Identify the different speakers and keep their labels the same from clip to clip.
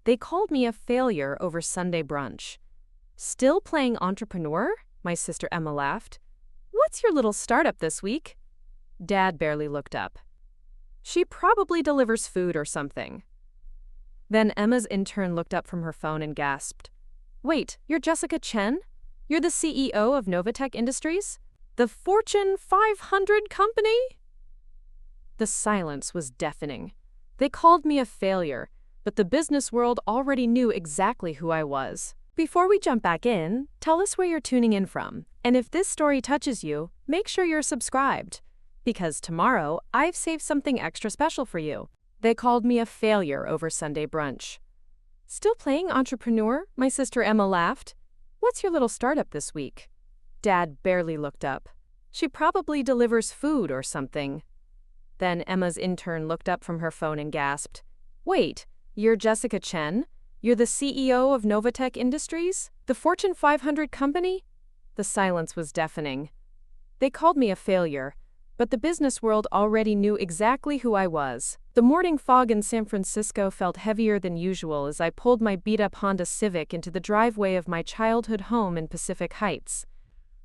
Speaker 1: They called me a failure over Sunday brunch. Still playing entrepreneur? My sister Emma laughed. What's your little startup this week? Dad barely looked up. She probably delivers food or something. Then Emma's intern looked up from her phone and gasped. Wait, you're Jessica Chen? You're the CEO of NovaTech Industries? The Fortune 500 company? The silence was deafening. They called me a failure, but the business world already knew exactly who I was. Before we jump back in, tell us where you're tuning in from, and if this story touches you, make sure you're subscribed. Because tomorrow, I've saved something extra special for you. They called me a failure over Sunday brunch. Still playing entrepreneur? My sister Emma laughed. What's your little startup this week? Dad barely looked up. She probably delivers food or something. Then Emma's intern looked up from her phone and gasped. Wait, you're Jessica Chen? You're the CEO of NovaTech Industries? The Fortune 500 company? The silence was deafening. They called me a failure, but the business world already knew exactly who I was. The morning fog in San Francisco felt heavier than usual as I pulled my beat-up Honda Civic into the driveway of my childhood home in Pacific Heights.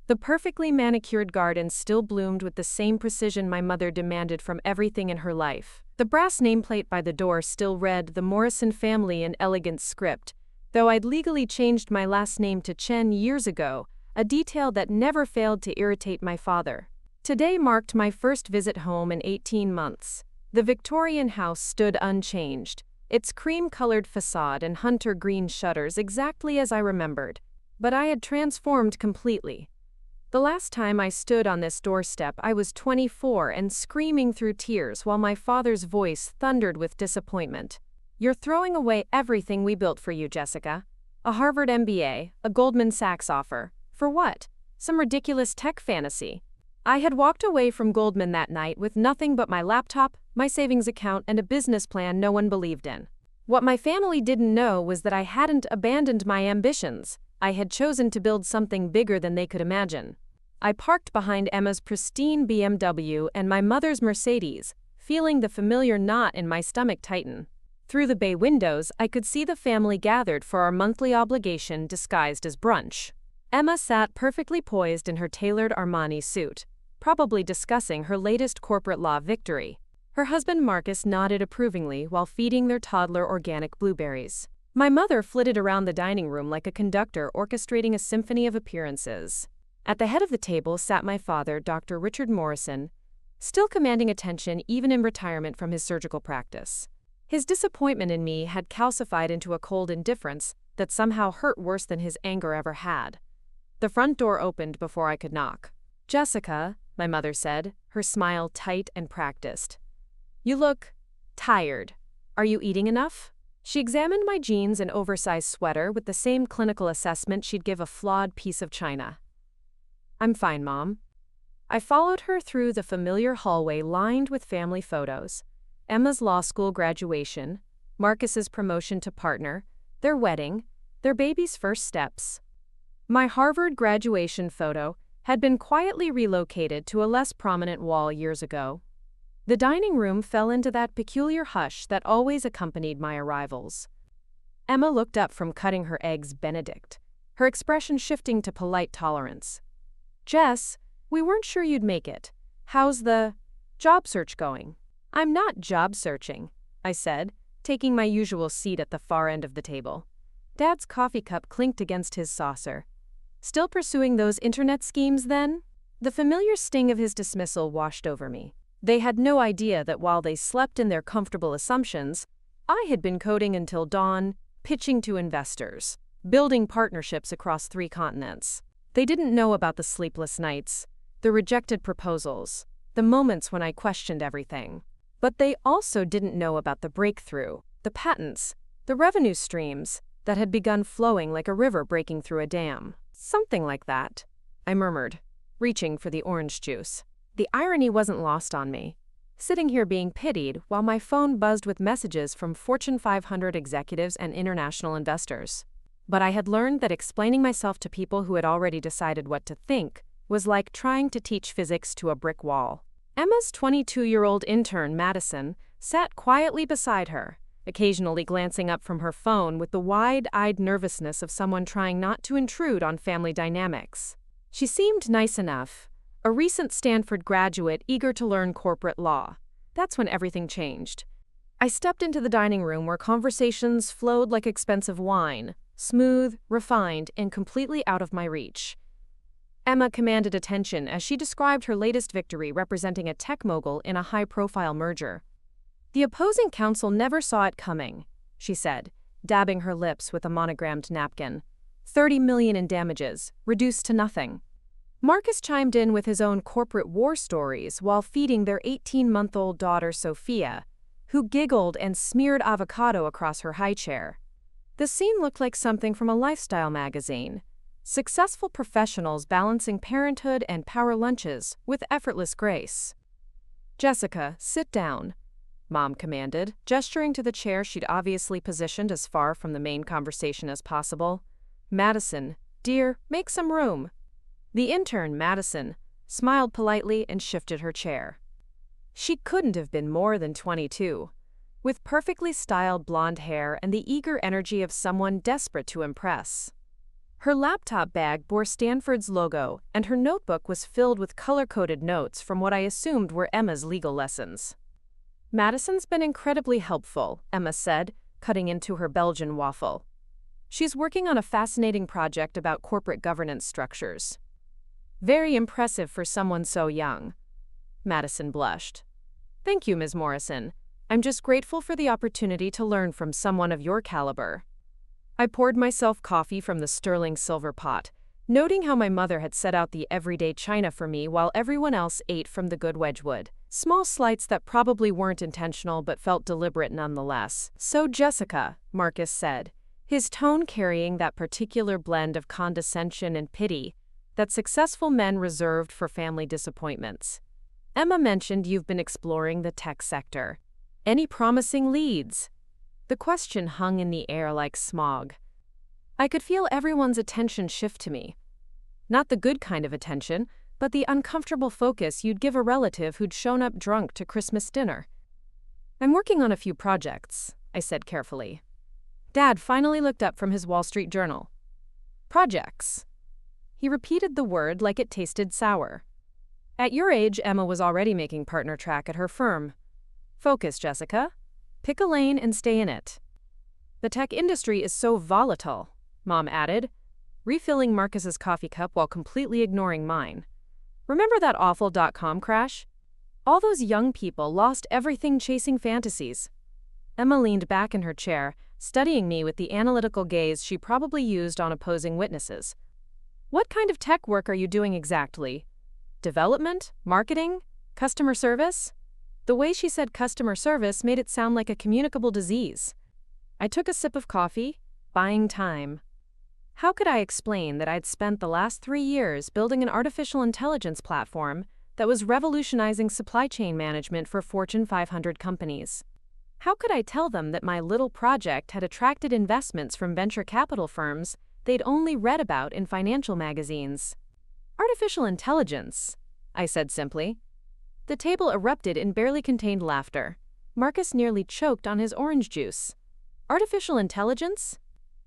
Speaker 1: The perfectly manicured garden still bloomed with the same precision my mother demanded from everything in her life. The brass nameplate by the door still read the Morrison Family in elegant script, though I'd legally changed my last name to Chen years ago, a detail that never failed to irritate my father. Today marked my first visit home in 18 months. The Victorian house stood unchanged, its cream-colored facade and hunter green shutters exactly as I remembered. But I had transformed completely. The last time I stood on this doorstep, I was 24 and screaming through tears while my father's voice thundered with disappointment. You're throwing away everything we built for you, Jessica. A Harvard MBA, a Goldman Sachs offer. For what? Some ridiculous tech fantasy. I had walked away from Goldman that night with nothing but my laptop, my savings account, and a business plan no one believed in. What my family didn't know was that I hadn't abandoned my ambitions. I had chosen to build something bigger than they could imagine. I parked behind Emma's pristine BMW and my mother's Mercedes, feeling the familiar knot in my stomach tighten. Through the bay windows, I could see the family gathered for our monthly obligation disguised as brunch. Emma sat perfectly poised in her tailored Armani suit, probably discussing her latest corporate law victory. Her husband Marcus nodded approvingly while feeding their toddler organic blueberries. My mother flitted around the dining room like a conductor orchestrating a symphony of appearances. At the head of the table sat my father, Dr. Richard Morrison, still commanding attention even in retirement from his surgical practice. His disappointment in me had calcified into a cold indifference that somehow hurt worse than his anger ever had. The front door opened before I could knock. Jessica, my mother said, her smile tight and practiced. You look tired. Are you eating enough? She examined my jeans and oversized sweater with the same clinical assessment she'd give a flawed piece of china. I'm fine, Mom. I followed her through the familiar hallway lined with family photos. Emma's law school graduation, Marcus's promotion to partner, their wedding, their baby's first steps. My Harvard graduation photo had been quietly relocated to a less prominent wall years ago. The dining room fell into that peculiar hush that always accompanied my arrivals. Emma looked up from cutting her eggs Benedict, her expression shifting to polite tolerance. Jess, we weren't sure you'd make it. How's the job search going? I'm not job searching, I said, taking my usual seat at the far end of the table. Dad's coffee cup clinked against his saucer. Still pursuing those internet schemes, then? The familiar sting of his dismissal washed over me. They had no idea that while they slept in their comfortable assumptions, I had been coding until dawn, pitching to investors, building partnerships across 3 continents. They didn't know about the sleepless nights, the rejected proposals, the moments when I questioned everything. But they also didn't know about the breakthrough, the patents, the revenue streams that had begun flowing like a river breaking through a dam. Something like that, I murmured, reaching for the orange juice. The irony wasn't lost on me. Sitting here being pitied while my phone buzzed with messages from Fortune 500 executives and international investors. But I had learned that explaining myself to people who had already decided what to think was like trying to teach physics to a brick wall. Emma's 22-year-old intern, Madison, sat quietly beside her, occasionally glancing up from her phone with the wide-eyed nervousness of someone trying not to intrude on family dynamics. She seemed nice enough, a recent Stanford graduate eager to learn corporate law. That's when everything changed. I stepped into the dining room where conversations flowed like expensive wine, smooth, refined, and completely out of my reach. Emma commanded attention as she described her latest victory representing a tech mogul in a high-profile merger. "The opposing counsel never saw it coming," she said, dabbing her lips with a monogrammed napkin. "30 million in damages, reduced to nothing." Marcus chimed in with his own corporate war stories while feeding their 18-month-old daughter Sophia, who giggled and smeared avocado across her high chair. The scene looked like something from a lifestyle magazine. Successful professionals balancing parenthood and power lunches with effortless grace. "Jessica, sit down," Mom commanded, gesturing to the chair she'd obviously positioned as far from the main conversation as possible. "Madison, dear, make some room." The intern, Madison, smiled politely and shifted her chair. She couldn't have been more than 22, with perfectly styled blonde hair and the eager energy of someone desperate to impress. Her laptop bag bore Stanford's logo, and her notebook was filled with color-coded notes from what I assumed were Emma's legal lessons. "Madison's been incredibly helpful," Emma said, cutting into her Belgian waffle. "She's working on a fascinating project about corporate governance structures." "Very impressive for someone so young." Madison blushed. "Thank you, Ms. Morrison. I'm just grateful for the opportunity to learn from someone of your caliber." I poured myself coffee from the sterling silver pot, noting how my mother had set out the everyday china for me while everyone else ate from the good Wedgwood. Small slights that probably weren't intentional but felt deliberate nonetheless. "So, Jessica," Marcus said, his tone carrying that particular blend of condescension and pity that successful men reserved for family disappointments. "Emma mentioned you've been exploring the tech sector. Any promising leads?" The question hung in the air like smog. I could feel everyone's attention shift to me. Not the good kind of attention, but the uncomfortable focus you'd give a relative who'd shown up drunk to Christmas dinner. "I'm working on a few projects," I said carefully. Dad finally looked up from his Wall Street Journal. "Projects." He repeated the word like it tasted sour. "At your age, Emma was already making partner track at her firm. Focus, Jessica. Pick a lane and stay in it." "The tech industry is so volatile," Mom added, refilling Marcus's coffee cup while completely ignoring mine. "Remember that awful .com crash? All those young people lost everything chasing fantasies." Emma leaned back in her chair, studying me with the analytical gaze she probably used on opposing witnesses. "What kind of tech work are you doing exactly? Development? Marketing? Customer service?" The way she said customer service made it sound like a communicable disease. I took a sip of coffee, buying time. How could I explain that I'd spent the last 3 years building an artificial intelligence platform that was revolutionizing supply chain management for Fortune 500 companies? How could I tell them that my little project had attracted investments from venture capital firms they'd only read about in financial magazines? "Artificial intelligence," I said simply. The table erupted in barely contained laughter. Marcus nearly choked on his orange juice. "Artificial intelligence?"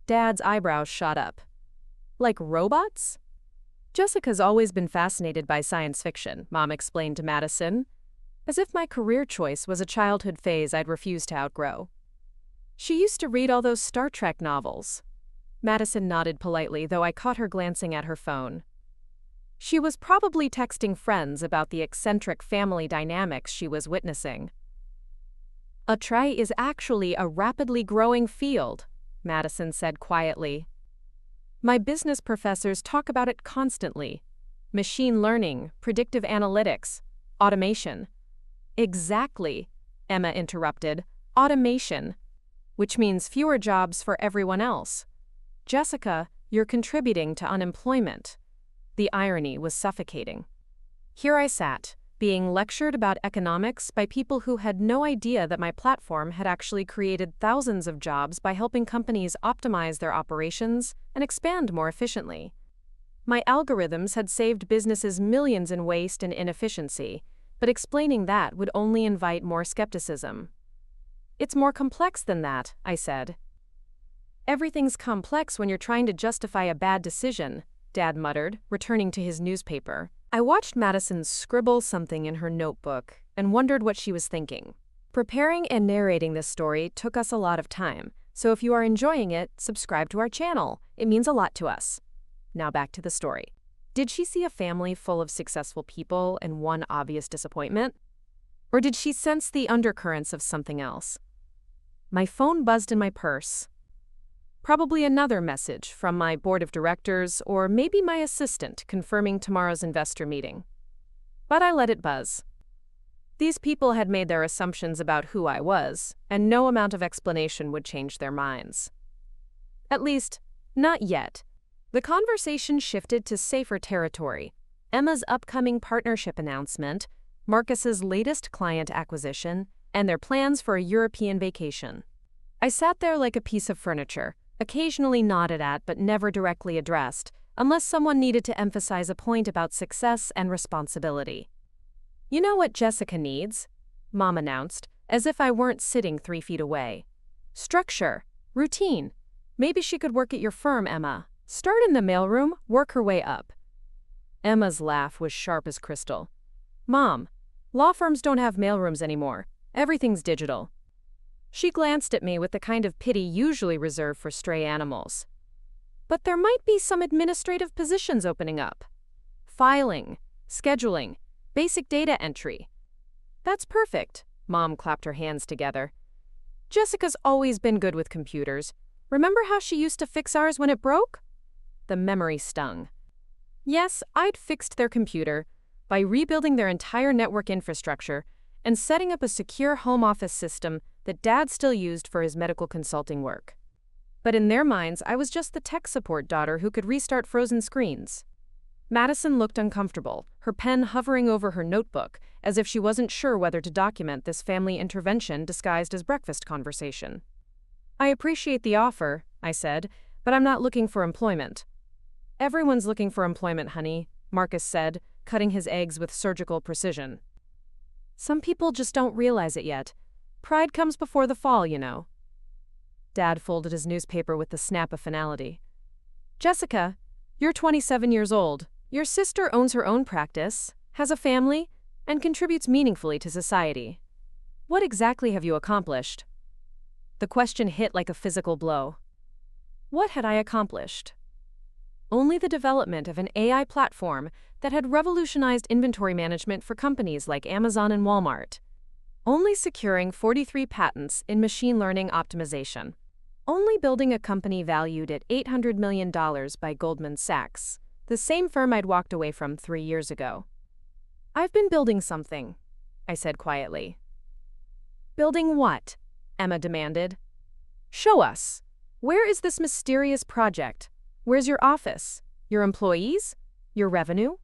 Speaker 1: Dad's eyebrows shot up. "Like robots?" "Jessica's always been fascinated by science fiction," Mom explained to Madison, as if my career choice was a childhood phase I'd refused to outgrow. "She used to read all those Star Trek novels." Madison nodded politely, though I caught her glancing at her phone. She was probably texting friends about the eccentric family dynamics she was witnessing. "AI is actually a rapidly growing field," Madison said quietly. "My business professors talk about it constantly. Machine learning, predictive analytics, automation." "Exactly," Emma interrupted. "Automation. Which means fewer jobs for everyone else. Jessica, you're contributing to unemployment." The irony was suffocating. Here I sat, being lectured about economics by people who had no idea that my platform had actually created thousands of jobs by helping companies optimize their operations and expand more efficiently. My algorithms had saved businesses millions in waste and inefficiency, but explaining that would only invite more skepticism. It's more complex than that, I said. Everything's complex when you're trying to justify a bad decision, Dad muttered, returning to his newspaper. I watched Madison scribble something in her notebook and wondered what she was thinking. Preparing and narrating this story took us a lot of time, so if you are enjoying it, subscribe to our channel. It means a lot to us. Now back to the story. Did she see a family full of successful people and one obvious disappointment? Or did she sense the undercurrents of something else? My phone buzzed in my purse. Probably another message from my board of directors or maybe my assistant confirming tomorrow's investor meeting. But I let it buzz. These people had made their assumptions about who I was, and no amount of explanation would change their minds. At least, not yet. The conversation shifted to safer territory. Emma's upcoming partnership announcement, Marcus's latest client acquisition, and their plans for a European vacation. I sat there like a piece of furniture, occasionally nodded at but never directly addressed, unless someone needed to emphasize a point about success and responsibility. You know what Jessica needs? Mom announced, as if I weren't sitting 3 feet away. Structure. Routine. Maybe she could work at your firm, Emma. Start in the mailroom, work her way up. Emma's laugh was sharp as crystal. Mom, law firms don't have mailrooms anymore. Everything's digital. She glanced at me with the kind of pity usually reserved for stray animals. But there might be some administrative positions opening up. Filing, scheduling, basic data entry. That's perfect, Mom clapped her hands together. Jessica's always been good with computers. Remember how she used to fix ours when it broke? The memory stung. Yes, I'd fixed their computer by rebuilding their entire network infrastructure and setting up a secure home office system that Dad still used for his medical consulting work. But in their minds, I was just the tech support daughter who could restart frozen screens. Madison looked uncomfortable, her pen hovering over her notebook, as if she wasn't sure whether to document this family intervention disguised as breakfast conversation. I appreciate the offer, I said, but I'm not looking for employment. Everyone's looking for employment, honey, Marcus said, cutting his eggs with surgical precision. Some people just don't realize it yet. Pride comes before the fall, you know. Dad folded his newspaper with the snap of finality. Jessica, you're 27 years old. Your sister owns her own practice, has a family, and contributes meaningfully to society. What exactly have you accomplished? The question hit like a physical blow. What had I accomplished? Only the development of an AI platform that had revolutionized inventory management for companies like Amazon and Walmart. Only securing 43 patents in machine learning optimization. Only building a company valued at $800 million by Goldman Sachs, the same firm I'd walked away from 3 years ago. I've been building something, I said quietly. Building what? Emma demanded. Show us. Where is this mysterious project? Where's your office? Your employees? Your revenue?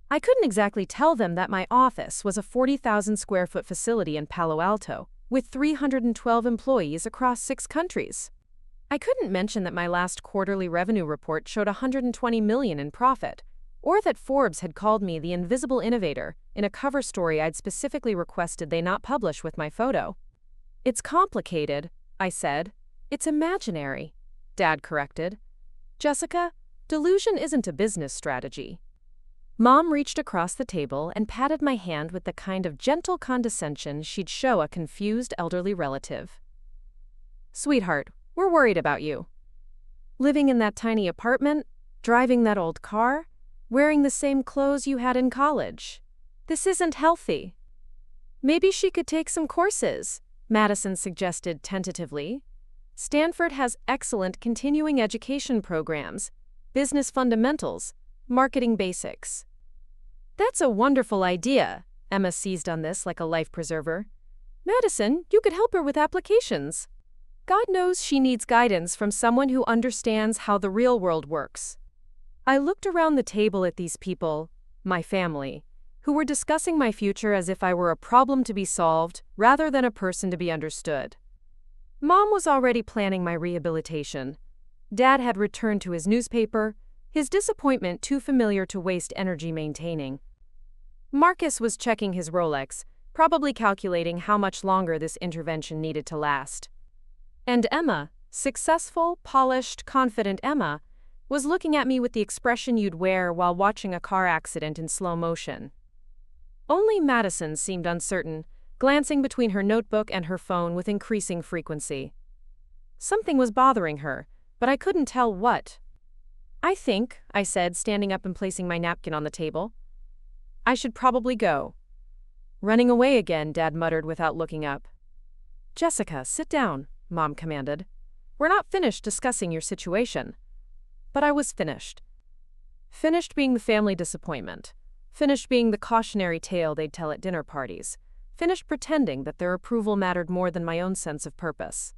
Speaker 1: I couldn't exactly tell them that my office was a 40,000 square foot facility in Palo Alto, with 312 employees across 6 countries. I couldn't mention that my last quarterly revenue report showed $120 million in profit, or that Forbes had called me the invisible innovator in a cover story I'd specifically requested they not publish with my photo. It's complicated, I said. It's imaginary, Dad corrected. Jessica, delusion isn't a business strategy. Mom reached across the table and patted my hand with the kind of gentle condescension she'd show a confused elderly relative. Sweetheart, we're worried about you. Living in that tiny apartment, driving that old car, wearing the same clothes you had in college. This isn't healthy. Maybe she could take some courses, Madison suggested tentatively. Stanford has excellent continuing education programs, business fundamentals, marketing basics. That's a wonderful idea, Emma seized on this like a life preserver. Madison, you could help her with applications. God knows she needs guidance from someone who understands how the real world works. I looked around the table at these people, my family, who were discussing my future as if I were a problem to be solved rather than a person to be understood. Mom was already planning my rehabilitation. Dad had returned to his newspaper, his disappointment too familiar to waste energy maintaining. Marcus was checking his Rolex, probably calculating how much longer this intervention needed to last. And Emma, successful, polished, confident Emma, was looking at me with the expression you'd wear while watching a car accident in slow motion. Only Madison seemed uncertain, glancing between her notebook and her phone with increasing frequency. Something was bothering her, but I couldn't tell what. I think, I said, standing up and placing my napkin on the table, I should probably go. Running away again, Dad muttered without looking up. Jessica, sit down, Mom commanded. We're not finished discussing your situation. But I was finished. Finished being the family disappointment. Finished being the cautionary tale they'd tell at dinner parties. Finished pretending that their approval mattered more than my own sense of purpose.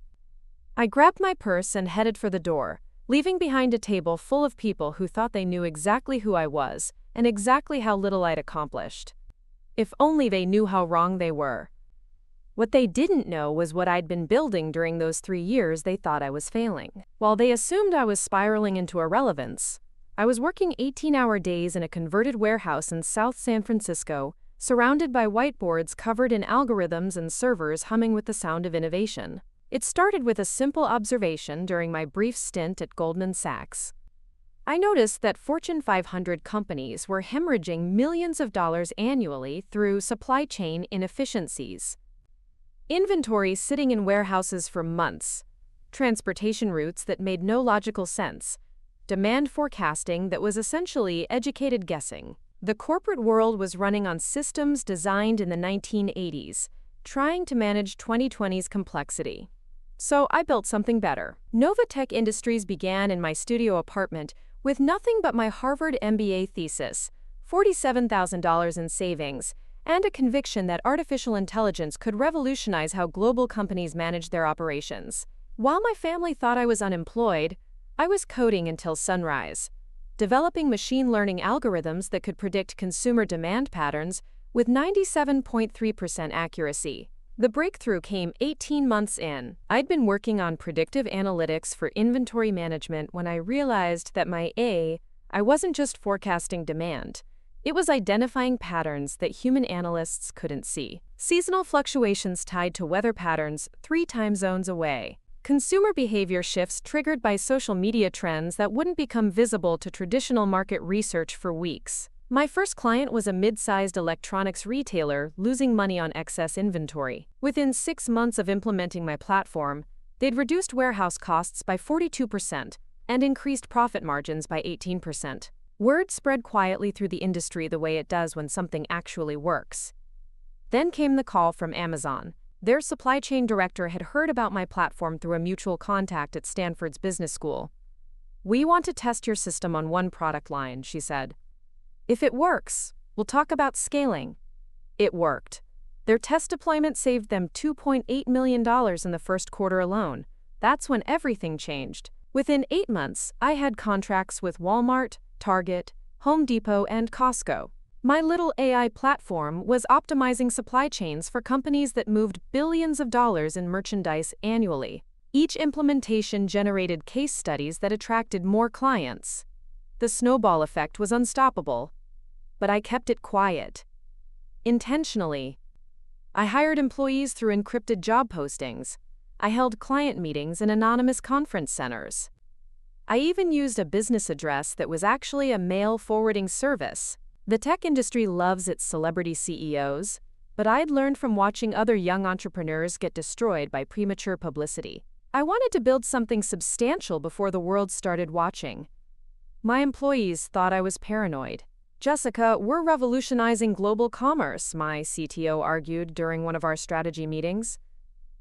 Speaker 1: I grabbed my purse and headed for the door, leaving behind a table full of people who thought they knew exactly who I was and exactly how little I'd accomplished. If only they knew how wrong they were. What they didn't know was what I'd been building during those 3 years they thought I was failing. While they assumed I was spiraling into irrelevance, I was working 18-hour days in a converted warehouse in South San Francisco, surrounded by whiteboards covered in algorithms and servers humming with the sound of innovation. It started with a simple observation during my brief stint at Goldman Sachs. I noticed that Fortune 500 companies were hemorrhaging millions of dollars annually through supply chain inefficiencies. Inventory sitting in warehouses for months, transportation routes that made no logical sense, demand forecasting that was essentially educated guessing. The corporate world was running on systems designed in the 1980s, trying to manage 2020's complexity. So I built something better. NovaTech Industries began in my studio apartment with nothing but my Harvard MBA thesis, $47,000 in savings, and a conviction that artificial intelligence could revolutionize how global companies manage their operations. While my family thought I was unemployed, I was coding until sunrise, developing machine learning algorithms that could predict consumer demand patterns with 97.3% accuracy. The breakthrough came 18 months in. I'd been working on predictive analytics for inventory management when I realized that I wasn't just forecasting demand. It was identifying patterns that human analysts couldn't see. Seasonal fluctuations tied to weather patterns 3 time zones away. Consumer behavior shifts triggered by social media trends that wouldn't become visible to traditional market research for weeks. My first client was a mid-sized electronics retailer losing money on excess inventory. Within 6 months of implementing my platform, they'd reduced warehouse costs by 42% and increased profit margins by 18%. Word spread quietly through the industry the way it does when something actually works. Then came the call from Amazon. Their supply chain director had heard about my platform through a mutual contact at Stanford's business school. "We want to test your system on one product line," she said. "If it works, we'll talk about scaling." It worked. Their test deployment saved them $2.8 million in the first quarter alone. That's when everything changed. Within 8 months, I had contracts with Walmart, Target, Home Depot, and Costco. My little AI platform was optimizing supply chains for companies that moved billions of dollars in merchandise annually. Each implementation generated case studies that attracted more clients. The snowball effect was unstoppable. But I kept it quiet. Intentionally. I hired employees through encrypted job postings. I held client meetings in anonymous conference centers. I even used a business address that was actually a mail forwarding service. The tech industry loves its celebrity CEOs, but I'd learned from watching other young entrepreneurs get destroyed by premature publicity. I wanted to build something substantial before the world started watching. My employees thought I was paranoid. "Jessica, we're revolutionizing global commerce," my CTO argued during one of our strategy meetings.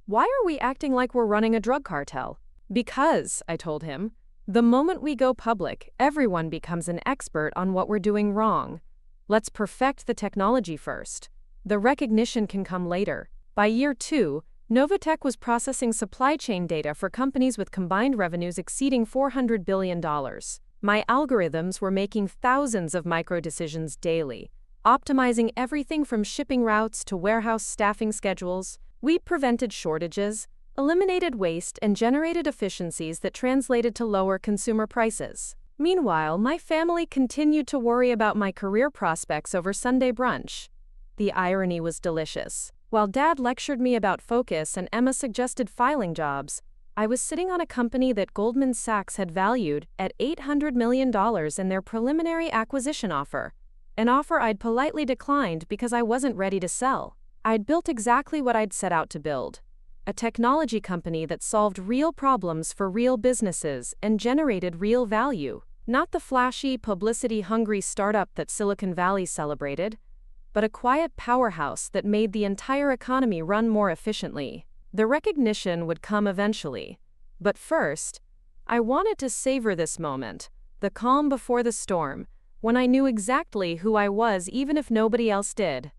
Speaker 1: "Why are we acting like we're running a drug cartel?" "Because," I told him, "the moment we go public, everyone becomes an expert on what we're doing wrong. Let's perfect the technology first. The recognition can come later." By year 2, NovaTech was processing supply chain data for companies with combined revenues exceeding $400 billion. My algorithms were making thousands of micro-decisions daily, optimizing everything from shipping routes to warehouse staffing schedules. We prevented shortages, eliminated waste, and generated efficiencies that translated to lower consumer prices. Meanwhile, my family continued to worry about my career prospects over Sunday brunch. The irony was delicious. While Dad lectured me about focus and Emma suggested filing jobs, I was sitting on a company that Goldman Sachs had valued at $800 million in their preliminary acquisition offer, an offer I'd politely declined because I wasn't ready to sell. I'd built exactly what I'd set out to build: a technology company that solved real problems for real businesses and generated real value. Not the flashy, publicity-hungry startup that Silicon Valley celebrated, but a quiet powerhouse that made the entire economy run more efficiently. The recognition would come eventually. But first, I wanted to savor this moment, the calm before the storm, when I knew exactly who I was even if nobody else did.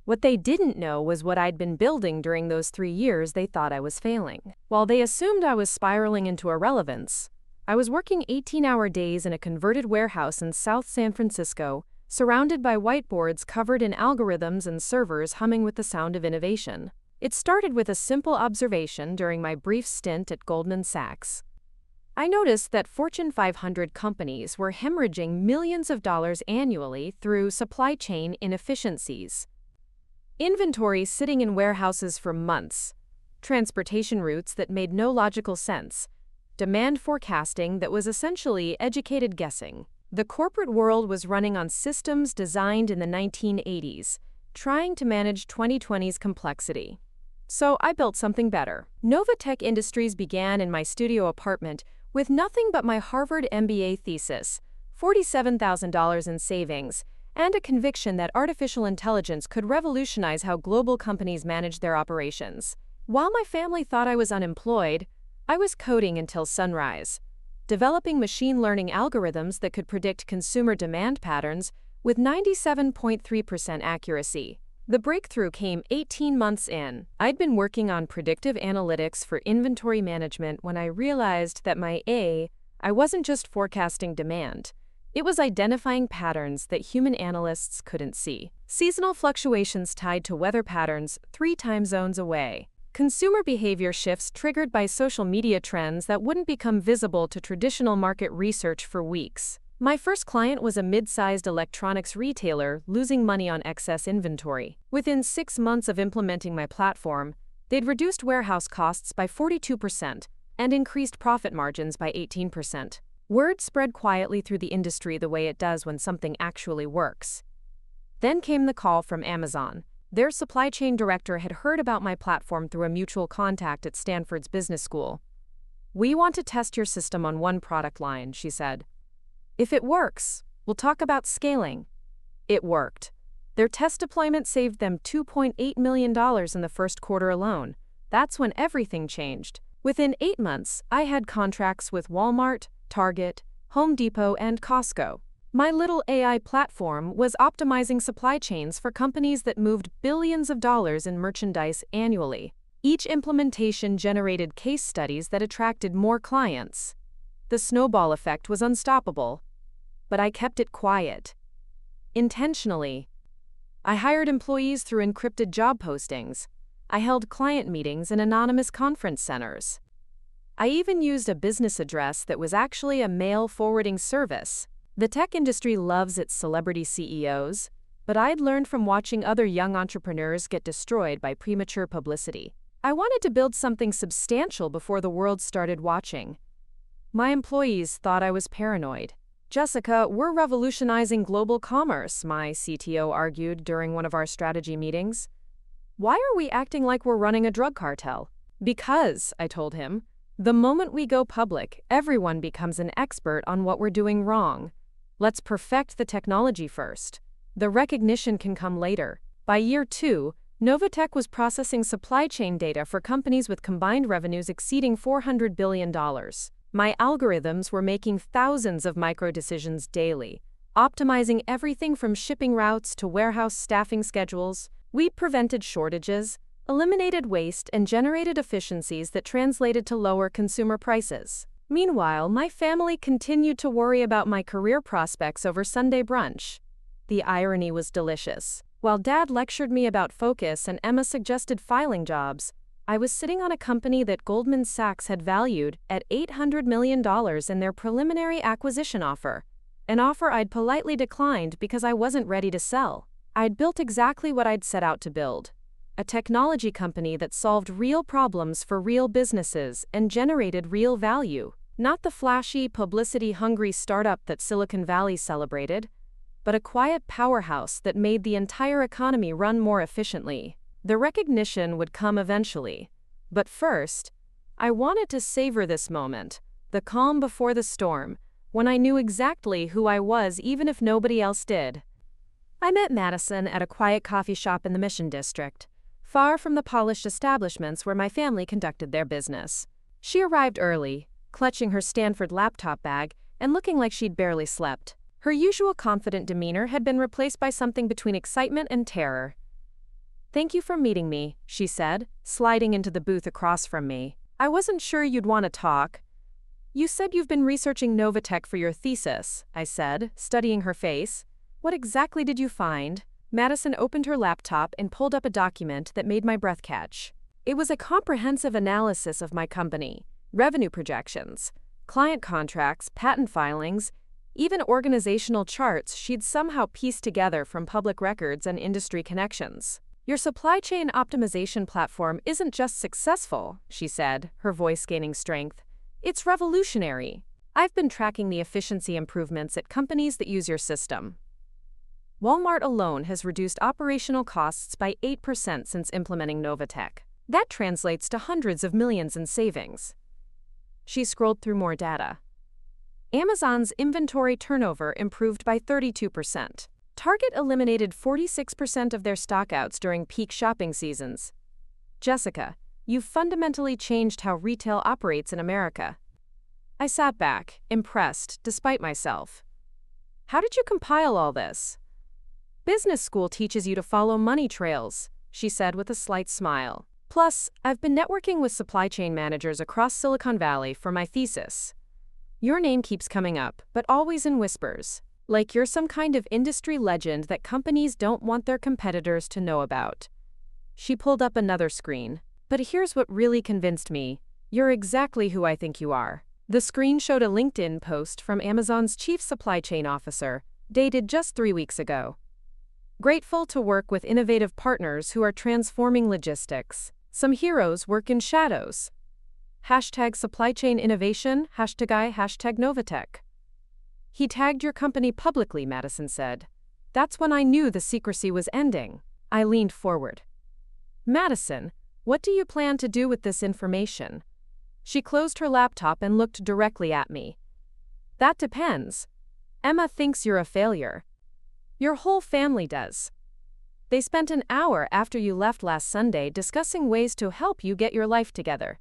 Speaker 1: What they didn't know was what I'd been building during those 3 years they thought I was failing. While they assumed I was spiraling into irrelevance, I was working 18-hour days in a converted warehouse in South San Francisco, surrounded by whiteboards covered in algorithms and servers humming with the sound of innovation. It started with a simple observation during my brief stint at Goldman Sachs. I noticed that Fortune 500 companies were hemorrhaging millions of dollars annually through supply chain inefficiencies. Inventory sitting in warehouses for months, transportation routes that made no logical sense, demand forecasting that was essentially educated guessing. The corporate world was running on systems designed in the 1980s, trying to manage 2020's complexity. So I built something better. NovaTech Industries began in my studio apartment with nothing but my Harvard MBA thesis, $47,000 in savings, and a conviction that artificial intelligence could revolutionize how global companies manage their operations. While my family thought I was unemployed, I was coding until sunrise, developing machine learning algorithms that could predict consumer demand patterns with 97.3% accuracy. The breakthrough came 18 months in. I'd been working on predictive analytics for inventory management when I realized that I wasn't just forecasting demand. It was identifying patterns that human analysts couldn't see. Seasonal fluctuations tied to weather patterns 3 time zones away. Consumer behavior shifts triggered by social media trends that wouldn't become visible to traditional market research for weeks. My first client was a mid-sized electronics retailer losing money on excess inventory. Within 6 months of implementing my platform, they'd reduced warehouse costs by 42% and increased profit margins by 18%. Word spread quietly through the industry the way it does when something actually works. Then came the call from Amazon. Their supply chain director had heard about my platform through a mutual contact at Stanford's business school. "We want to test your system on one product line," she said. "If it works, we'll talk about scaling." It worked. Their test deployment saved them $2.8 million in the first quarter alone. That's when everything changed. Within 8 months, I had contracts with Walmart, Target, Home Depot, and Costco. My little AI platform was optimizing supply chains for companies that moved billions of dollars in merchandise annually. Each implementation generated case studies that attracted more clients. The snowball effect was unstoppable. But I kept it quiet. Intentionally. I hired employees through encrypted job postings. I held client meetings in anonymous conference centers. I even used a business address that was actually a mail forwarding service. The tech industry loves its celebrity CEOs, but I'd learned from watching other young entrepreneurs get destroyed by premature publicity. I wanted to build something substantial before the world started watching. My employees thought I was paranoid. "Jessica, we're revolutionizing global commerce," my CTO argued during one of our strategy meetings. "Why are we acting like we're running a drug cartel?" "Because," I told him, "the moment we go public, everyone becomes an expert on what we're doing wrong. Let's perfect the technology first. The recognition can come later." By year 2, NovaTech was processing supply chain data for companies with combined revenues exceeding $400 billion. My algorithms were making thousands of micro-decisions daily, optimizing everything from shipping routes to warehouse staffing schedules. We prevented shortages, eliminated waste, and generated efficiencies that translated to lower consumer prices. Meanwhile, my family continued to worry about my career prospects over Sunday brunch. The irony was delicious. While Dad lectured me about focus and Emma suggested filing jobs, I was sitting on a company that Goldman Sachs had valued at $800 million in their preliminary acquisition offer, an offer I'd politely declined because I wasn't ready to sell. I'd built exactly what I'd set out to build. A technology company that solved real problems for real businesses and generated real value. Not the flashy, publicity-hungry startup that Silicon Valley celebrated, but a quiet powerhouse that made the entire economy run more efficiently. The recognition would come eventually. But first, I wanted to savor this moment, the calm before the storm, when I knew exactly who I was even if nobody else did. I met Madison at a quiet coffee shop in the Mission District, far from the polished establishments where my family conducted their business. She arrived early, clutching her Stanford laptop bag and looking like she'd barely slept. Her usual confident demeanor had been replaced by something between excitement and terror. "Thank you for meeting me," she said, sliding into the booth across from me. "I wasn't sure you'd want to talk." "You said you've been researching NovaTech for your thesis," I said, studying her face. "What exactly did you find?" Madison opened her laptop and pulled up a document that made my breath catch. It was a comprehensive analysis of my company, revenue projections, client contracts, patent filings, even organizational charts she'd somehow pieced together from public records and industry connections. "Your supply chain optimization platform isn't just successful," she said, her voice gaining strength. "It's revolutionary. I've been tracking the efficiency improvements at companies that use your system. Walmart alone has reduced operational costs by 8% since implementing NovaTech. That translates to hundreds of millions in savings." She scrolled through more data. Amazon's inventory turnover improved by 32%. Target eliminated 46% of their stockouts during peak shopping seasons. "Jessica, you've fundamentally changed how retail operates in America." I sat back, impressed, despite myself. "How did you compile all this?" "Business school teaches you to follow money trails," she said with a slight smile. "Plus, I've been networking with supply chain managers across Silicon Valley for my thesis. Your name keeps coming up, but always in whispers. Like you're some kind of industry legend that companies don't want their competitors to know about." She pulled up another screen. "But here's what really convinced me. You're exactly who I think you are." The screen showed a LinkedIn post from Amazon's chief supply chain officer, dated just 3 weeks ago. "Grateful to work with innovative partners who are transforming logistics. Some heroes work in shadows. Hashtag supply chain innovation, hashtag NovaTech." "He tagged your company publicly," Madison said. "That's when I knew the secrecy was ending." I leaned forward. "Madison, what do you plan to do with this information?" She closed her laptop and looked directly at me. "That depends. Emma thinks you're a failure. Your whole family does. They spent an hour after you left last Sunday discussing ways to help you get your life together.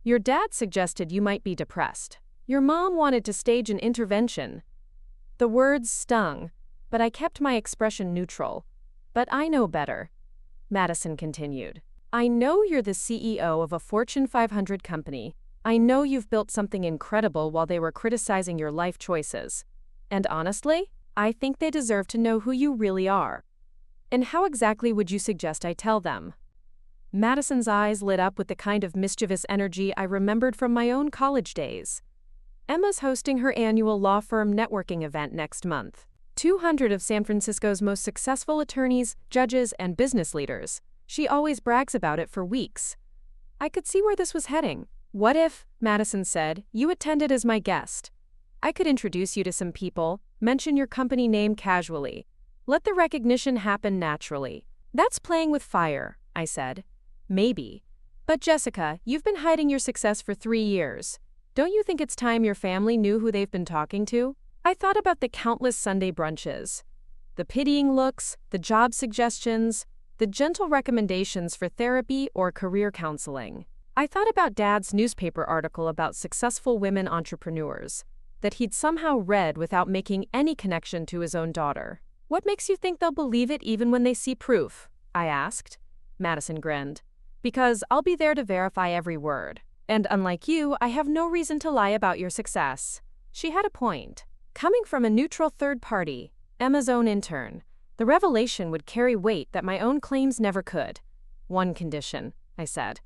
Speaker 1: Your dad suggested you might be depressed. Your mom wanted to stage an intervention." The words stung, but I kept my expression neutral. "But I know better," Madison continued. "I know you're the CEO of a Fortune 500 company. I know you've built something incredible while they were criticizing your life choices. And honestly, I think they deserve to know who you really are." "And how exactly would you suggest I tell them?" Madison's eyes lit up with the kind of mischievous energy I remembered from my own college days. "Emma's hosting her annual law firm networking event next month. 200 of San Francisco's most successful attorneys, judges, and business leaders. She always brags about it for weeks." I could see where this was heading. "What if," Madison said, "you attended as my guest? I could introduce you to some people, mention your company name casually. Let the recognition happen naturally." "That's playing with fire," I said. "Maybe. But Jessica, you've been hiding your success for 3 years. Don't you think it's time your family knew who they've been talking to?" I thought about the countless Sunday brunches. The pitying looks, the job suggestions, the gentle recommendations for therapy or career counseling. I thought about Dad's newspaper article about successful women entrepreneurs, that he'd somehow read without making any connection to his own daughter. "What makes you think they'll believe it even when they see proof?" I asked. Madison grinned. "Because I'll be there to verify every word. And unlike you, I have no reason to lie about your success." She had a point. Coming from a neutral third party, Emma's own intern, the revelation would carry weight that my own claims never could. "One condition," I said.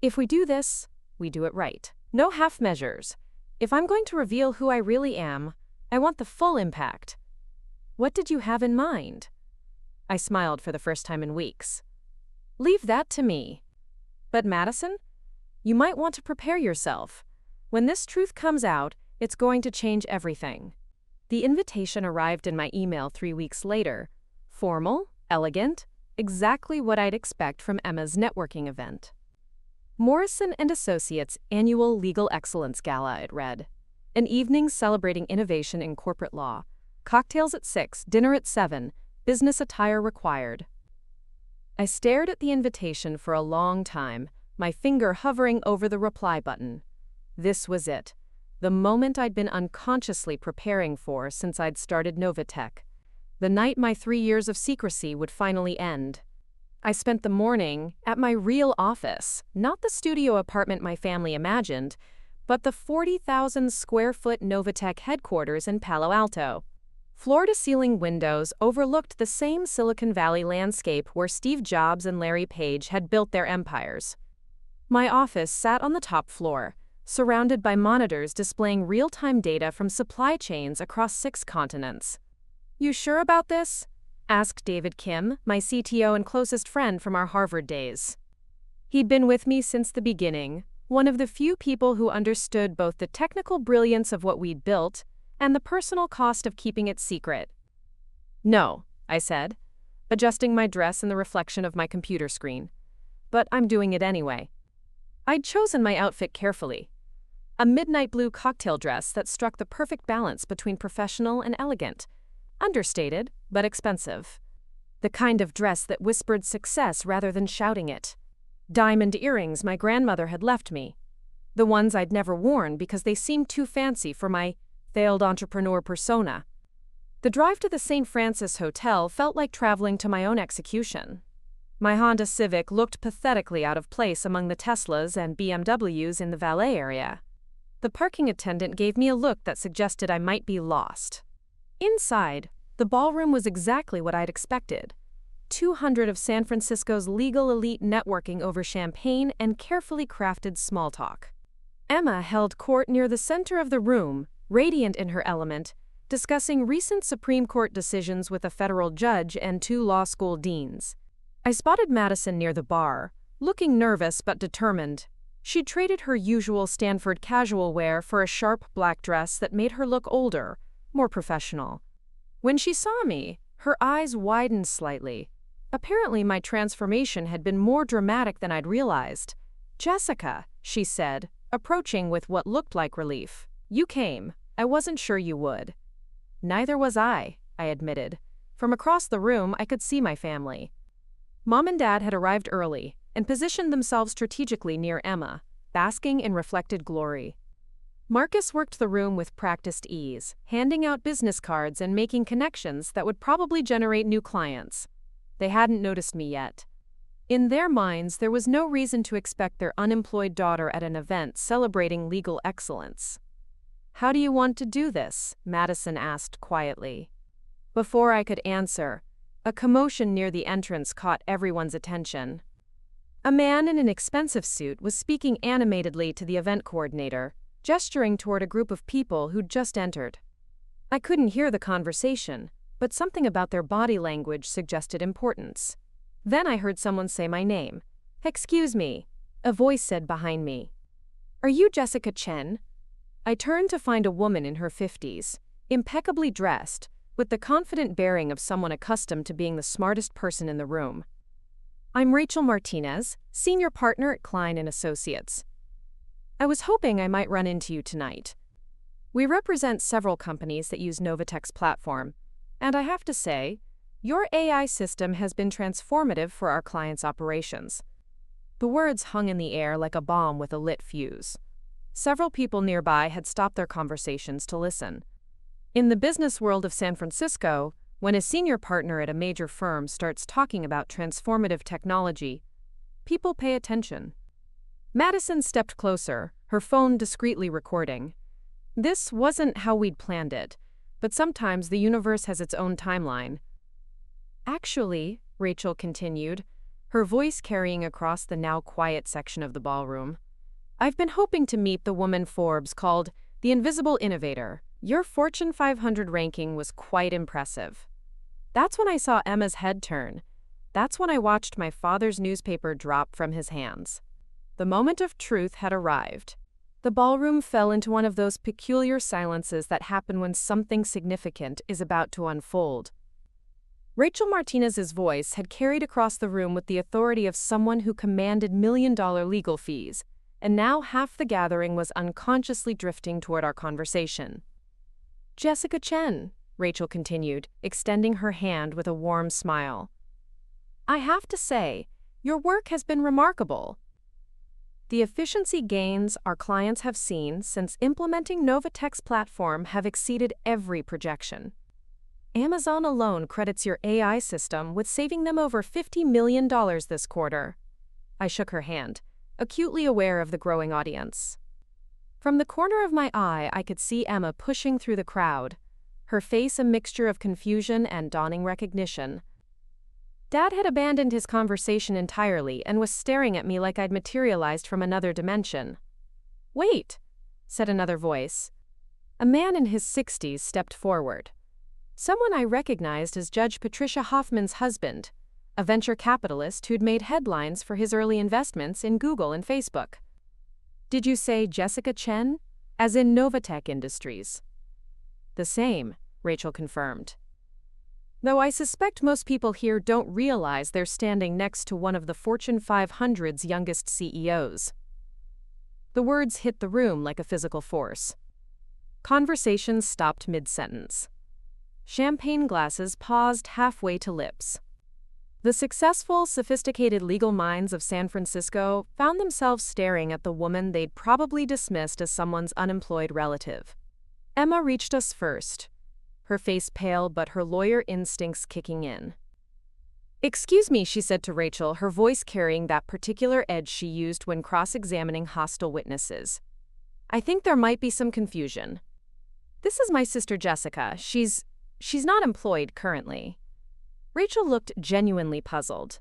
Speaker 1: "If we do this, we do it right. No half measures. If I'm going to reveal who I really am, I want the full impact." "What did you have in mind?" I smiled for the first time in weeks. Leave that to me. But Madison, you might want to prepare yourself. When this truth comes out, it's going to change everything. The invitation arrived in my email 3 weeks later. Formal, elegant, exactly what I'd expect from Emma's networking event. Morrison and Associates Annual Legal Excellence Gala, it read. An evening celebrating innovation in corporate law. Cocktails at 6, dinner at 7, business attire required. I stared at the invitation for a long time, my finger hovering over the reply button. This was it, the moment I'd been unconsciously preparing for since I'd started NovaTech. The night my 3 years of secrecy would finally end. I spent the morning at my real office, not the studio apartment my family imagined, but the 40,000 square foot NovaTech headquarters in Palo Alto. Floor-to-ceiling windows overlooked the same Silicon Valley landscape where Steve Jobs and Larry Page had built their empires. My office sat on the top floor, surrounded by monitors displaying real-time data from supply chains across 6 continents. "You sure about this?" asked David Kim, my CTO and closest friend from our Harvard days. He'd been with me since the beginning, one of the few people who understood both the technical brilliance of what we'd built and the personal cost of keeping it secret. "No," I said, adjusting my dress in the reflection of my computer screen. "But I'm doing it anyway." I'd chosen my outfit carefully. A midnight blue cocktail dress that struck the perfect balance between professional and elegant. Understated, but expensive. The kind of dress that whispered success rather than shouting it. Diamond earrings my grandmother had left me. The ones I'd never worn because they seemed too fancy for my failed entrepreneur persona. The drive to the St. Francis Hotel felt like traveling to my own execution. My Honda Civic looked pathetically out of place among the Teslas and BMWs in the valet area. The parking attendant gave me a look that suggested I might be lost. Inside, the ballroom was exactly what I'd expected. 200 of San Francisco's legal elite networking over champagne and carefully crafted small talk. Emma held court near the center of the room, radiant in her element, discussing recent Supreme Court decisions with a federal judge and 2 law school deans. I spotted Madison near the bar, looking nervous but determined. She'd traded her usual Stanford casual wear for a sharp black dress that made her look older, more professional. When she saw me, her eyes widened slightly. Apparently my transformation had been more dramatic than I'd realized. "Jessica," she said, approaching with what looked like relief. "You came. I wasn't sure you would." "Neither was I admitted. From across the room, I could see my family. Mom and Dad had arrived early and positioned themselves strategically near Emma, basking in reflected glory. Marcus worked the room with practiced ease, handing out business cards and making connections that would probably generate new clients. They hadn't noticed me yet. In their minds, there was no reason to expect their unemployed daughter at an event celebrating legal excellence. "How do you want to do this?" Madison asked quietly. Before I could answer, a commotion near the entrance caught everyone's attention. A man in an expensive suit was speaking animatedly to the event coordinator, gesturing toward a group of people who'd just entered. I couldn't hear the conversation, but something about their body language suggested importance. Then I heard someone say my name. "Excuse me," a voice said behind me. "Are you Jessica Chen?" I turned to find a woman in her 50s, impeccably dressed, with the confident bearing of someone accustomed to being the smartest person in the room. "I'm Rachel Martinez, senior partner at Klein & Associates. I was hoping I might run into you tonight. We represent several companies that use NovaTech's platform, and I have to say, your AI system has been transformative for our clients' operations." The words hung in the air like a bomb with a lit fuse. Several people nearby had stopped their conversations to listen. In the business world of San Francisco, when a senior partner at a major firm starts talking about transformative technology, people pay attention. Madison stepped closer, her phone discreetly recording. This wasn't how we'd planned it, but sometimes the universe has its own timeline. "Actually," Rachel continued, her voice carrying across the now quiet section of the ballroom, "I've been hoping to meet the woman Forbes called the Invisible Innovator. Your Fortune 500 ranking was quite impressive." That's when I saw Emma's head turn. That's when I watched my father's newspaper drop from his hands. The moment of truth had arrived. The ballroom fell into one of those peculiar silences that happen when something significant is about to unfold. Rachel Martinez's voice had carried across the room with the authority of someone who commanded million-dollar legal fees, and now half the gathering was unconsciously drifting toward our conversation. "Jessica Chen," Rachel continued, extending her hand with a warm smile. "I have to say, your work has been remarkable. The efficiency gains our clients have seen since implementing NovaTech's platform have exceeded every projection. Amazon alone credits your AI system with saving them over $50 million this quarter." I shook her hand, acutely aware of the growing audience. From the corner of my eye, I could see Emma pushing through the crowd, her face a mixture of confusion and dawning recognition. Dad had abandoned his conversation entirely and was staring at me like I'd materialized from another dimension. "Wait," said another voice. A man in his 60s stepped forward. Someone I recognized as Judge Patricia Hoffman's husband, a venture capitalist who'd made headlines for his early investments in Google and Facebook. "Did you say Jessica Chen? As in NovaTech Industries?" "The same," Rachel confirmed. "Though I suspect most people here don't realize they're standing next to one of the Fortune 500's youngest CEOs. The words hit the room like a physical force. Conversations stopped mid-sentence. Champagne glasses paused halfway to lips. The successful, sophisticated legal minds of San Francisco found themselves staring at the woman they'd probably dismissed as someone's unemployed relative. Emma reached us first, her face pale but her lawyer instincts kicking in. "Excuse me," she said to Rachel, her voice carrying that particular edge she used when cross-examining hostile witnesses. "I think there might be some confusion. This is my sister Jessica. She's not employed currently." Rachel looked genuinely puzzled.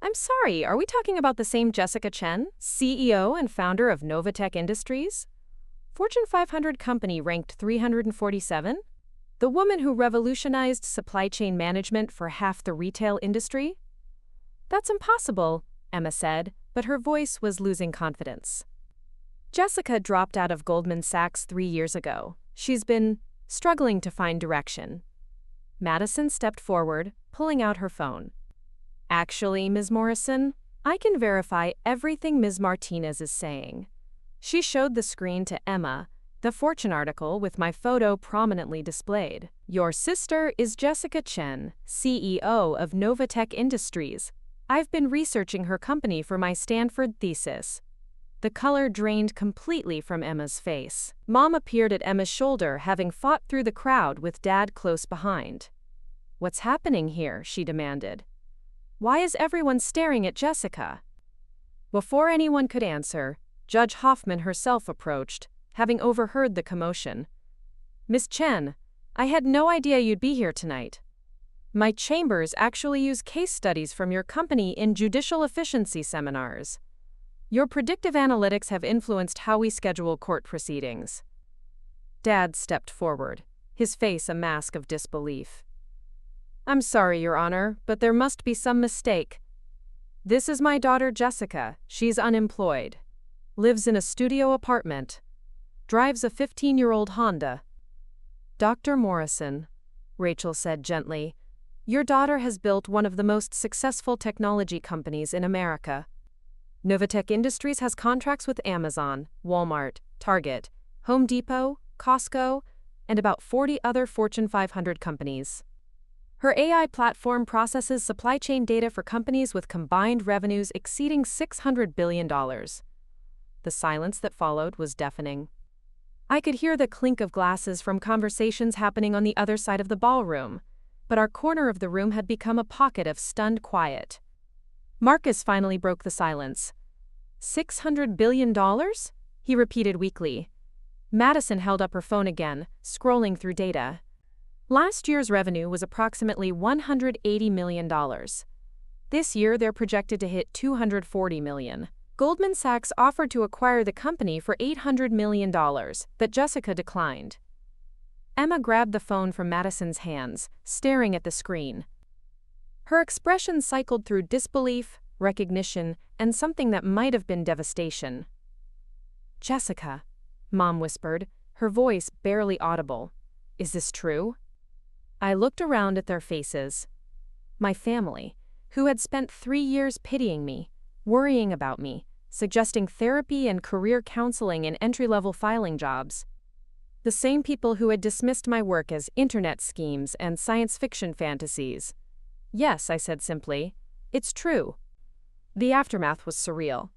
Speaker 1: "I'm sorry, are we talking about the same Jessica Chen, CEO and founder of NovaTech Industries? Fortune 500 company ranked 347? The woman who revolutionized supply chain management for half the retail industry?" "That's impossible," Emma said, but her voice was losing confidence. "Jessica dropped out of Goldman Sachs 3 years ago. She's been struggling to find direction." Madison stepped forward, pulling out her phone. "Actually, Ms. Morrison, I can verify everything Ms. Martinez is saying." She showed the screen to Emma, the Fortune article with my photo prominently displayed. "Your sister is Jessica Chen, CEO of NovaTech Industries. I've been researching her company for my Stanford thesis." The color drained completely from Emma's face. Mom appeared at Emma's shoulder, having fought through the crowd with Dad close behind. "What's happening here?" she demanded. "Why is everyone staring at Jessica?" Before anyone could answer, Judge Hoffman herself approached, having overheard the commotion. "Miss Chen, I had no idea you'd be here tonight. My chambers actually use case studies from your company in judicial efficiency seminars. Your predictive analytics have influenced how we schedule court proceedings." Dad stepped forward, his face a mask of disbelief. "I'm sorry, Your Honor, but there must be some mistake. This is my daughter Jessica. She's unemployed. Lives in a studio apartment. Drives a 15-year-old Honda." "Dr. Morrison," Rachel said gently, "your daughter has built one of the most successful technology companies in America. NovaTech Industries has contracts with Amazon, Walmart, Target, Home Depot, Costco, and about 40 other Fortune 500 companies. Her AI platform processes supply chain data for companies with combined revenues exceeding $600 billion. The silence that followed was deafening. I could hear the clink of glasses from conversations happening on the other side of the ballroom, but our corner of the room had become a pocket of stunned quiet. Marcus finally broke the silence. $600 billion? He repeated weakly. Madison held up her phone again, scrolling through data. Last year's revenue was approximately $180 million. This year they're projected to hit $240 million. Goldman Sachs offered to acquire the company for $800 million, but Jessica declined. Emma grabbed the phone from Madison's hands, staring at the screen. Her expression cycled through disbelief, recognition, and something that might have been devastation. "Jessica," Mom whispered, her voice barely audible. "Is this true?" I looked around at their faces. My family, who had spent 3 years pitying me, worrying about me, suggesting therapy and career counseling and entry-level filing jobs. The same people who had dismissed my work as internet schemes and science fiction fantasies. "Yes," I said simply. "It's true." The aftermath was surreal.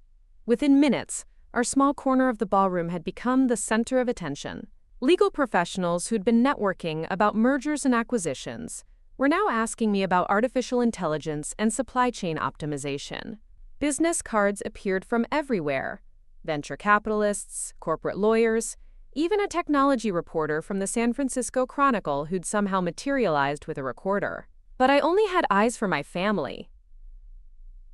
Speaker 1: Within minutes, our small corner of the ballroom had become the center of attention. Legal professionals who'd been networking about mergers and acquisitions were now asking me about artificial intelligence and supply chain optimization. Business cards appeared from everywhere: venture capitalists, corporate lawyers, even a technology reporter from the San Francisco Chronicle who'd somehow materialized with a recorder. But I only had eyes for my family.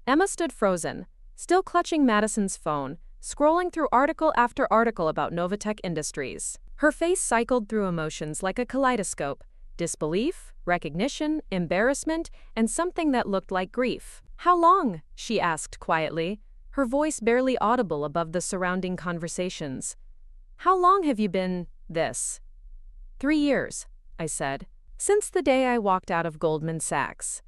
Speaker 1: Emma stood frozen, still clutching Madison's phone, scrolling through article after article about NovaTech Industries. Her face cycled through emotions like a kaleidoscope: disbelief, recognition, embarrassment, and something that looked like grief. "How long?" she asked quietly, her voice barely audible above the surrounding conversations. "How long have you been this?" 3 years, I said. "Since the day I walked out of Goldman Sachs."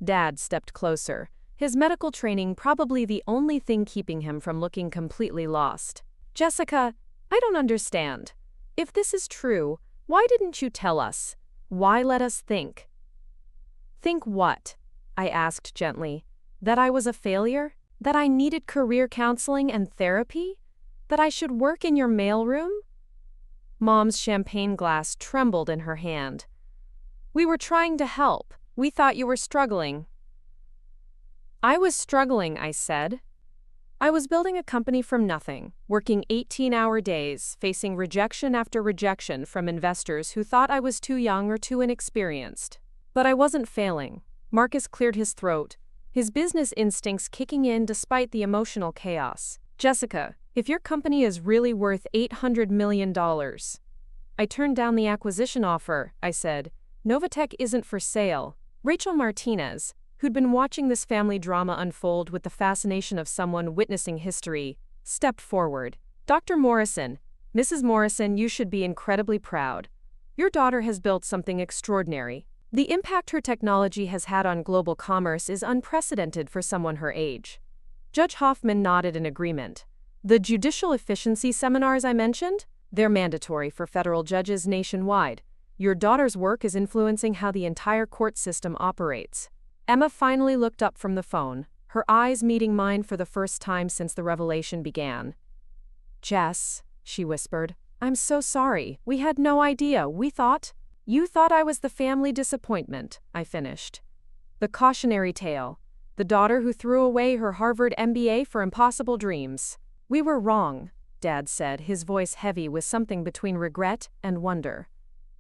Speaker 1: Dad stepped closer, his medical training probably the only thing keeping him from looking completely lost. "Jessica, I don't understand. If this is true, why didn't you tell us? Why let us think?" "Think what?" I asked gently. "That I was a failure? That I needed career counseling and therapy? That I should work in your mailroom?" Mom's champagne glass trembled in her hand. "We were trying to help. We thought you were struggling." "I was struggling," I said. "I was building a company from nothing, working 18-hour days, facing rejection after rejection from investors who thought I was too young or too inexperienced. But I wasn't failing." Marcus cleared his throat, his business instincts kicking in despite the emotional chaos. "Jessica, if your company is really worth $800 million. I turned down the acquisition offer," I said. "NovaTech isn't for sale." Rachel Martinez, who'd been watching this family drama unfold with the fascination of someone witnessing history, stepped forward. "Dr. Morrison, Mrs. Morrison, you should be incredibly proud. Your daughter has built something extraordinary. The impact her technology has had on global commerce is unprecedented for someone her age." Judge Hoffman nodded in agreement. "The judicial efficiency seminars I mentioned? They're mandatory for federal judges nationwide. Your daughter's work is influencing how the entire court system operates." Emma finally looked up from the phone, her eyes meeting mine for the first time since the revelation began. "Jess," she whispered, "I'm so sorry. We had no idea. We thought—" "You thought I was the family disappointment," I finished. "The cautionary tale. The daughter who threw away her Harvard MBA for impossible dreams." "We were wrong," Dad said, his voice heavy with something between regret and wonder.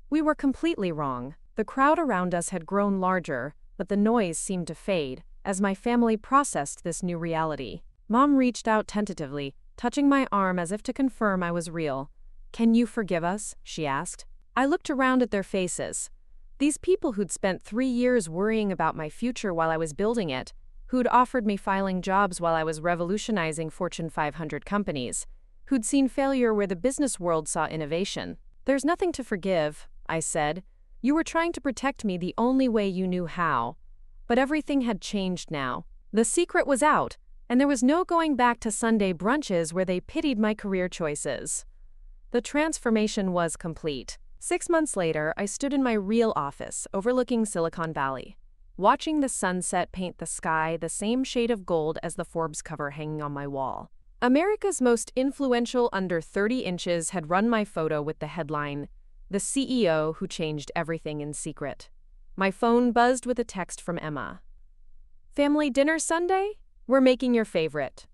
Speaker 1: "We were completely wrong." The crowd around us had grown larger, but the noise seemed to fade as my family processed this new reality. Mom reached out tentatively, touching my arm as if to confirm I was real. "Can you forgive us?" she asked. I looked around at their faces. These people who'd spent 3 years worrying about my future while I was building it, who'd offered me filing jobs while I was revolutionizing Fortune 500 companies, who'd seen failure where the business world saw innovation. "There's nothing to forgive," I said. "You were trying to protect me the only way you knew how. But everything had changed now. The secret was out, and there was no going back to Sunday brunches where they pitied my career choices." The transformation was complete. 6 months later, I stood in my real office overlooking Silicon Valley, watching the sunset paint the sky the same shade of gold as the Forbes cover hanging on my wall. America's most influential under 30 inches had run my photo with the headline, "The CEO Who Changed Everything in Secret." My phone buzzed with a text from Emma. "Family dinner Sunday? We're making your favorite."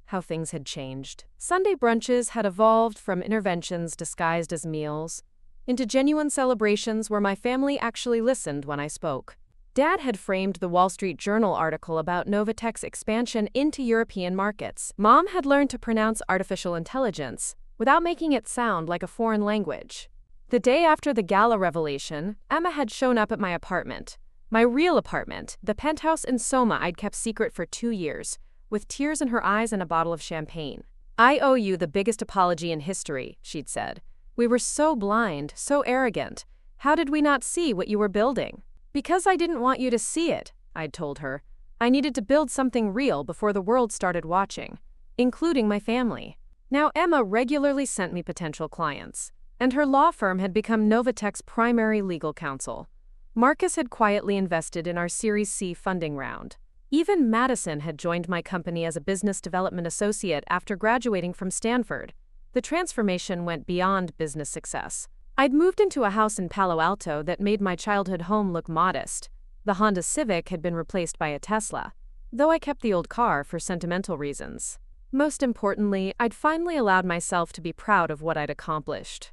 Speaker 1: How things had changed. Sunday brunches had evolved from interventions disguised as meals into genuine celebrations where my family actually listened when I spoke. Dad had framed the Wall Street Journal article about NovaTech's expansion into European markets. Mom had learned to pronounce artificial intelligence without making it sound like a foreign language. The day after the gala revelation, Emma had shown up at my apartment. My real apartment, the penthouse in Soma I'd kept secret for 2 years, with tears in her eyes and a bottle of champagne. "I owe you the biggest apology in history," she'd said. "We were so blind, so arrogant. How did we not see what you were building?" "Because I didn't want you to see it," I'd told her. "I needed to build something real before the world started watching, including my family." Now Emma regularly sent me potential clients, and her law firm had become NovaTech's primary legal counsel. Marcus had quietly invested in our Series C funding round. Even Madison had joined my company as a business development associate after graduating from Stanford. The transformation went beyond business success. I'd moved into a house in Palo Alto that made my childhood home look modest. The Honda Civic had been replaced by a Tesla, though I kept the old car for sentimental reasons. Most importantly, I'd finally allowed myself to be proud of what I'd accomplished.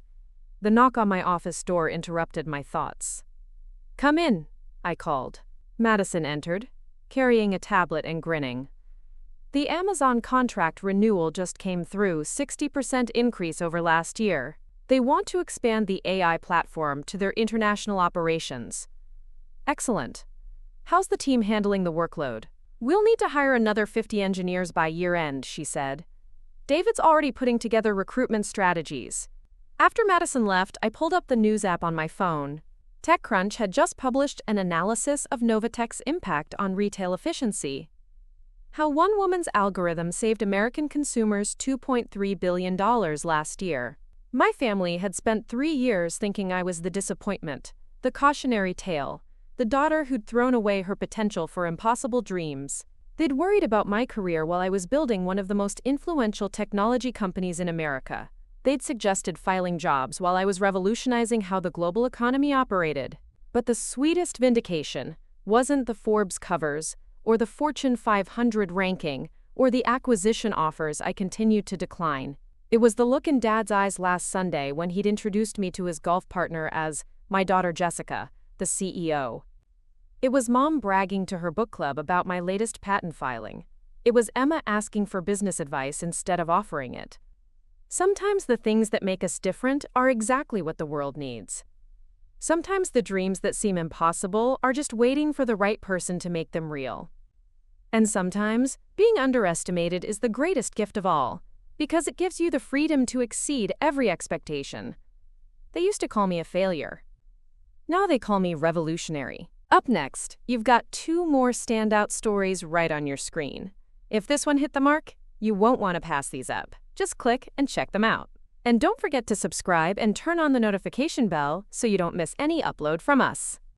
Speaker 1: The knock on my office door interrupted my thoughts. "Come in," I called. Madison entered, carrying a tablet and grinning. "The Amazon contract renewal just came through, 60% increase over last year. They want to expand the AI platform to their international operations." "Excellent. How's the team handling the workload?" "We'll need to hire another 50 engineers by year-end," she said. "David's already putting together recruitment strategies." After Madison left, I pulled up the news app on my phone. TechCrunch had just published an analysis of NovaTech's impact on retail efficiency. How one woman's algorithm saved American consumers $2.3 billion last year. My family had spent 3 years thinking I was the disappointment, the cautionary tale, the daughter who'd thrown away her potential for impossible dreams. They'd worried about my career while I was building one of the most influential technology companies in America. They'd suggested filing jobs while I was revolutionizing how the global economy operated. But the sweetest vindication wasn't the Forbes covers, or the Fortune 500 ranking, or the acquisition offers I continued to decline. It was the look in Dad's eyes last Sunday when he'd introduced me to his golf partner as my daughter Jessica, the CEO. It was Mom bragging to her book club about my latest patent filing. It was Emma asking for business advice instead of offering it. Sometimes the things that make us different are exactly what the world needs. Sometimes the dreams that seem impossible are just waiting for the right person to make them real. And sometimes, being underestimated is the greatest gift of all, because it gives you the freedom to exceed every expectation. They used to call me a failure. Now they call me revolutionary. Up next, you've got 2 more standout stories right on your screen. If this one hit the mark, you won't want to pass these up. Just click and check them out. And don't forget to subscribe and turn on the notification bell so you don't miss any upload from us.